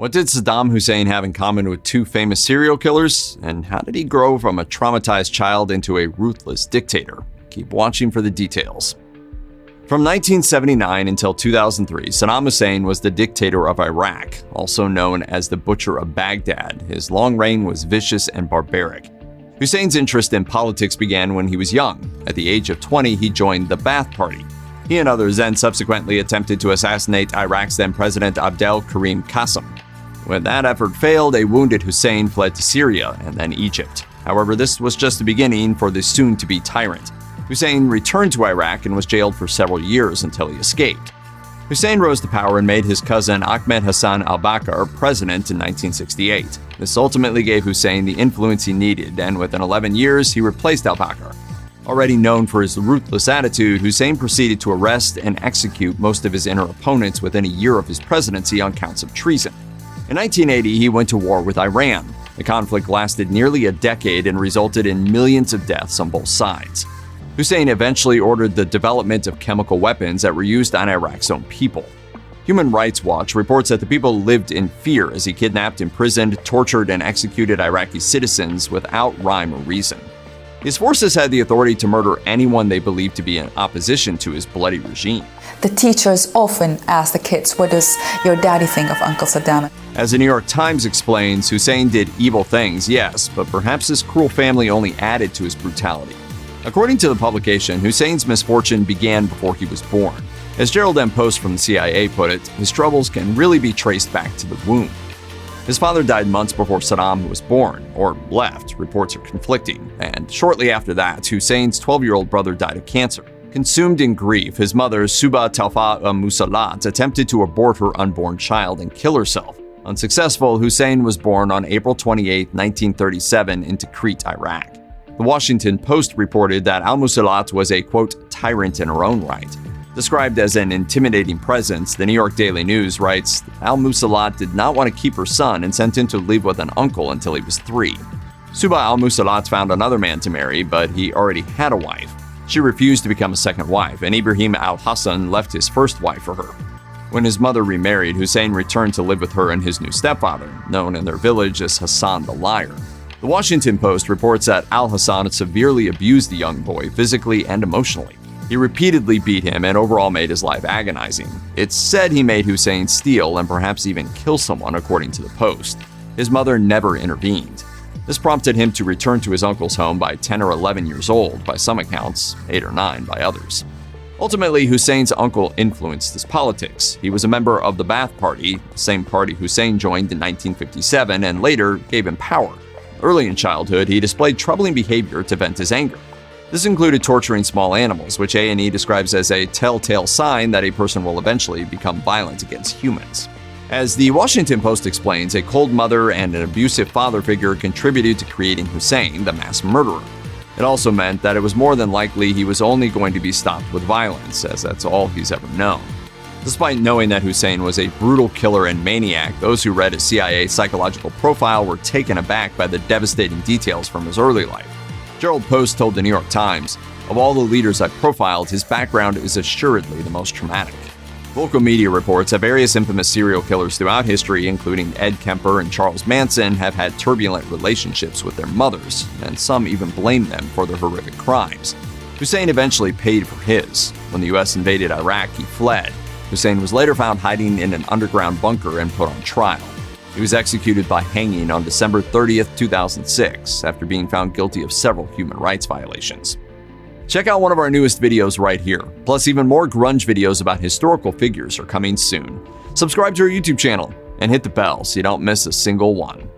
What did Saddam Hussein have in common with two famous serial killers? And how did he grow from a traumatized child into a ruthless dictator? Keep watching for the details. From 1979 until 2003, Saddam Hussein was the dictator of Iraq, also known as the Butcher of Baghdad. His long reign was vicious and barbaric. Hussein's interest in politics began when he was young. At the age of 20, he joined the Ba'ath Party. He and others then subsequently attempted to assassinate Iraq's then President Abdel Karim Qasem. When that effort failed, a wounded Hussein fled to Syria and then Egypt. However, this was just the beginning for the soon-to-be tyrant. Hussein returned to Iraq and was jailed for several years until he escaped. Hussein rose to power and made his cousin Ahmed Hassan al-Bakr president in 1968. This ultimately gave Hussein the influence he needed, and within 11 years, he replaced al-Bakr. Already known for his ruthless attitude, Hussein proceeded to arrest and execute most of his inner opponents within a year of his presidency on counts of treason. In 1980, he went to war with Iran. The conflict lasted nearly a decade and resulted in millions of deaths on both sides. Hussein eventually ordered the development of chemical weapons that were used on Iraq's own people. Human Rights Watch reports that the people lived in fear as he kidnapped, imprisoned, tortured, and executed Iraqi citizens without rhyme or reason. His forces had the authority to murder anyone they believed to be in opposition to his bloody regime. The teachers often ask the kids, what does your daddy think of Uncle Saddam? As the New York Times explains, Hussein did evil things, yes, but perhaps his cruel family only added to his brutality. According to the publication, Hussein's misfortune began before he was born. As Gerald M. Post from the CIA put it, his troubles can really be traced back to the womb. His father died months before Saddam was born, or left, reports are conflicting, and shortly after that, Hussein's 12-year-old brother died of cancer. Consumed in grief, his mother, Suba Talfa Musalat, attempted to abort her unborn child and kill herself. Unsuccessful, Hussein was born on April 28, 1937, in Tikrit, Iraq. The Washington Post reported that al-Musalat was a, quote, tyrant in her own right. Described as an intimidating presence, the New York Daily News writes, al-Musalat did not want to keep her son and sent him to live with an uncle until he was 3. Suba al-Musalat found another man to marry, but he already had a wife. She refused to become a second wife, and Ibrahim al-Hassan left his first wife for her. When his mother remarried, Hussein returned to live with her and his new stepfather, known in their village as Hassan the Liar. The Washington Post reports that al-Hassan severely abused the young boy physically and emotionally. He repeatedly beat him and overall made his life agonizing. It's said he made Hussein steal and perhaps even kill someone, according to the Post. His mother never intervened. This prompted him to return to his uncle's home by 10 or 11 years old, by some accounts, 8 or 9 by others. Ultimately, Hussein's uncle influenced his politics. He was a member of the Ba'ath Party, the same party Hussein joined in 1957 and later gave him power. Early in childhood, he displayed troubling behavior to vent his anger. This included torturing small animals, which A&E describes as a telltale sign that a person will eventually become violent against humans. As the Washington Post explains, a cold mother and an abusive father figure contributed to creating Hussein, the mass murderer. It also meant that it was more than likely he was only going to be stopped with violence, as that's all he's ever known. Despite knowing that Hussein was a brutal killer and maniac, those who read his CIA psychological profile were taken aback by the devastating details from his early life. Gerald Post told the New York Times, "Of all the leaders I've profiled, his background is assuredly the most traumatic." Local media reports that various infamous serial killers throughout history, including Ed Kemper and Charles Manson, have had turbulent relationships with their mothers, and some even blame them for their horrific crimes. Hussein eventually paid for his. When the U.S. invaded Iraq, he fled. Hussein was later found hiding in an underground bunker and put on trial. He was executed by hanging on December 30, 2006, after being found guilty of several human rights violations. Check out one of our newest videos right here. Plus, even more grunge videos about historical figures are coming soon. Subscribe to our YouTube channel and hit the bell so you don't miss a single one.